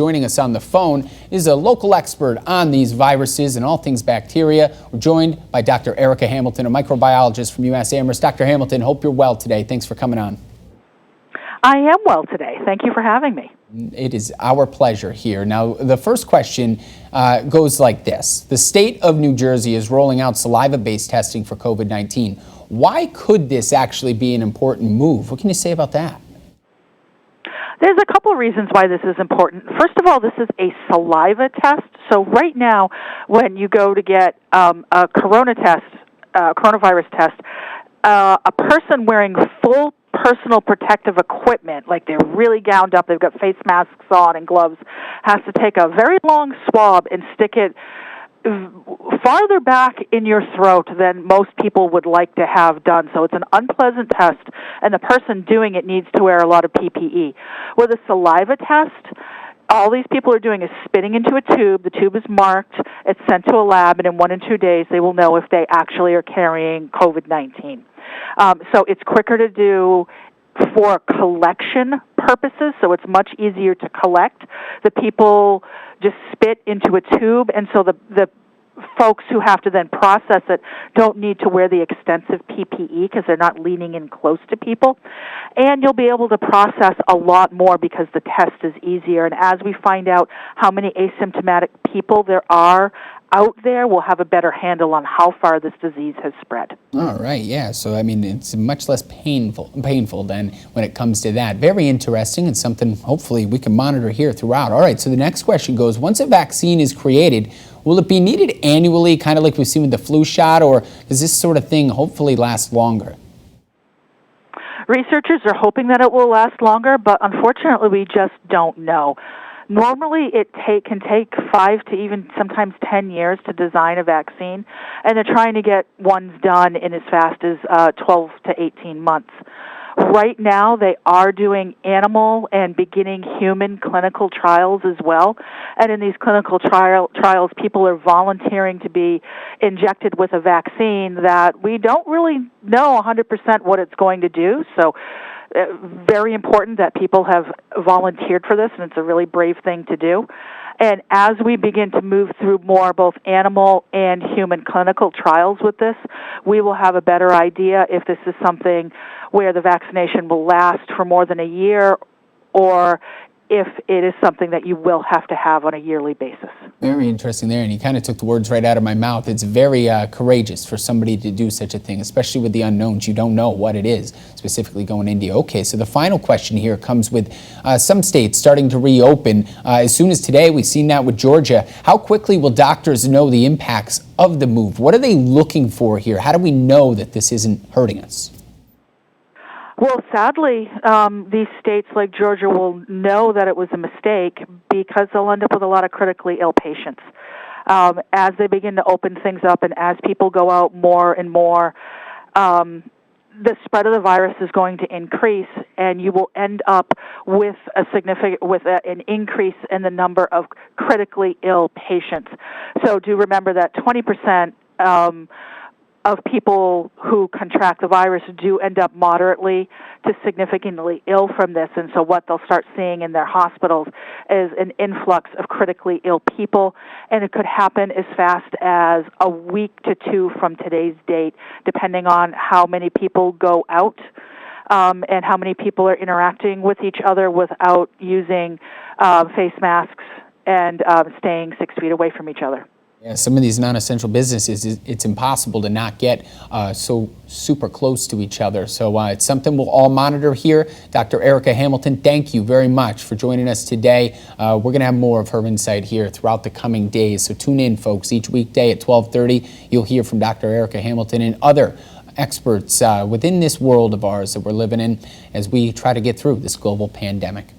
Joining us on the phone is a local expert on these viruses and all things bacteria. We're joined by Dr. Erika Hamilton, a microbiologist from UMass Amherst. Dr. Hamilton, hope you're well today. Thanks for coming on. I am well today. Thank you for having me. It is our pleasure here. Now, the first question goes like this. The state of New Jersey is rolling out saliva-based testing for COVID-19. Why could this actually be an important move? What can you say about that? There's a couple of reasons why this is important. First of all, this is a saliva test. So right now, when you go to get a coronavirus test, a person wearing full personal protective equipment, like they're really gowned up, they've got face masks on and gloves, has to take a very long swab and stick it farther back in your throat than most people would like to have done. So it's an unpleasant test, and the person doing it needs to wear a lot of PPE. With a saliva test, all these people are doing is spitting into a tube. The tube is marked. It's sent to a lab, and in 1 and 2 days, they will know if they actually are carrying COVID-19. So it's quicker to do for collection purposes, so it's much easier to collect. The people just spit into a tube, and so the folks who have to then process it don't need to wear the extensive PPE because they're not leaning in close to people. And you'll be able to process a lot more because the test is easier. And as we find out how many asymptomatic people there are out there, we'll have a better handle on how far this disease has spread. All right, yeah. So, I mean, it's much less painful than when it comes to that. Very interesting and something hopefully we can monitor here throughout. All right, so the next question goes, once a vaccine is created, will it be needed annually, kind of like we've seen with the flu shot, or does this sort of thing hopefully last longer? Researchers are hoping that it will last longer, but unfortunately we just don't know. Normally, it can take 5 to even sometimes 10 years to design a vaccine, and they're trying to get ones done in as fast as 12 to 18 months. Right now, they are doing animal and beginning human clinical trials as well, and in these clinical trials, people are volunteering to be injected with a vaccine that we don't really know 100% what it's going to do, so very important that people have volunteered for this, and it's a really brave thing to do. And as we begin to move through more both animal and human clinical trials with this, we will have a better idea if this is something where the vaccination will last for more than a year or if it is something that you will have to have on a yearly basis. Very interesting there, and you kind of took the words right out of my mouth. It's very courageous for somebody to do such a thing, especially with the unknowns. You don't know what it is, specifically going to India. Okay, so the final question here comes with some states starting to reopen. As soon as today, we've seen that with Georgia. How quickly will doctors know the impacts of the move? What are they looking for here? How do we know that this isn't hurting us? Well, sadly, these states like Georgia will know that it was a mistake because they'll end up with a lot of critically ill patients. As they begin to open things up and as people go out more and more, the spread of the virus is going to increase, and you will end up with an increase in the number of critically ill patients. So do remember that 20% of people who contract the virus do end up moderately to significantly ill from this, and so what they'll start seeing in their hospitals is an influx of critically ill people, and it could happen as fast as a week to 2 from today's date, depending on how many people go out and how many people are interacting with each other without using face masks and staying 6 feet away from each other. Yeah, some of these non-essential businesses, it's impossible to not get so super close to each other. So it's something we'll all monitor here. Dr. Erika Hamilton, thank you very much for joining us today. We're going to have more of her insight here throughout the coming days. So tune in, folks. Each weekday at 12:30, you'll hear from Dr. Erika Hamilton and other experts within this world of ours that we're living in as we try to get through this global pandemic.